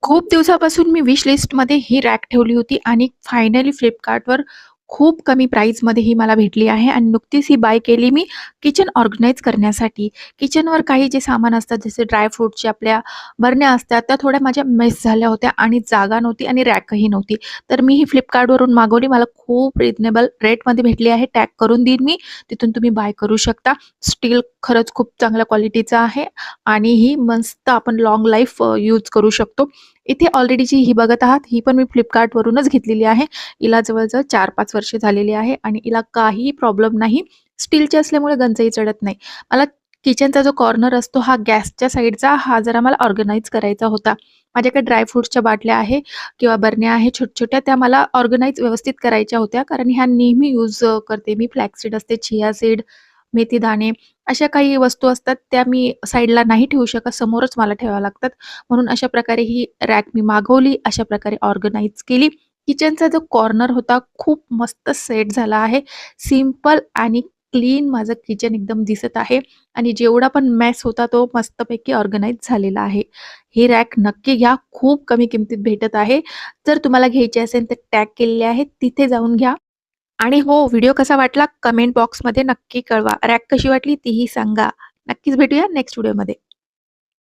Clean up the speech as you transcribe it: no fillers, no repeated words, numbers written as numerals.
खूप दिवसापासून मी विश लिस्टमध्ये ही रॅक ठेवली होती आणि फायनली Flipkartवर खूप कमी प्राईसमध्ये ही मला भेटली आहे आणि नुकतीच ही बाय केली मी किचन ऑर्गनाइज करण्यासाठी. किचनवर काही जे सामान असतात जसे ड्रायफ्रुट्सच्या आपल्या बरण्या असतात, त्या थोड्या माझ्या मिस झाल्या होत्या आणि जागा नव्हती आणि रॅकही नव्हती. तर मी ही Flipkartवरून मागवली. मला खूप रिझनेबल रेटमध्ये भेटली आहे. टॅग करून देईन मी. तिथून तुम्ही बाय करू शकता. स्टील खरंच खूप चांगल्या क्वालिटीचा आहे आणि ही मस्त आपण लाँग लाईफ यूज करू शकतो. इथे ऑलरेडी जी ही बघत आहात, ही पण मी Flipkartवरूनच घेतलेली आहे. हिला जवळ-जवळ 4-5 वर्ष झालेली आहे आणि हिला काहीही प्रॉब्लेम नाही. स्टीलची असल्यामुळे गंजही चढत नाही. मला किचनचा जो कॉर्नर असतो हा गॅसच्या साईडचा, हा जरा मला ऑर्गनाइज करायचा होता. माझ्याकडे ड्रायफ्रुट्सच्या बाटल्या आहे किंवा बरण्या आहे छोट्या-छोट्या, त्या मला ऑर्गनाइज व्यवस्थित करायच्या होत्या. कारण ह्या नेहमी यूज करते मी. फ्लॅक्ससीड असते, चिया सीड, मेथी दाणे अशा काही वस्तू असतात, त्या मी साईडला नाही ठेवू शकत, समोरच मला ठेवाव्या लागतात. म्हणून अशा प्रकारे ही रॅक मी मागवली, अशा प्रकारे ऑर्गनाइज केली. किचनचा जो कॉर्नर होता खूप मस्त सेट झाला आहे. सिंपल आणि क्लीन माझं किचन एकदम दिसत आहे आणि जेवढा पण मेस होता तो मस्तपैकी ऑर्गनाइज झालेला आहे. ही रॅक नक्की घ्या, खूप कमी किमतीत भेटत आहे. जर तुम्हाला घ्यायची असेल तर टॅग केलेले आहेत, तिथे जाऊन घ्या. आणि हो, व्हिडिओ कसा वाटला कमेंट बॉक्समध्ये नक्की कळवा. रॅक कशी वाटली तीही सांगा. नक्कीच भेटूया नेक्स्ट व्हिडिओमध्ये.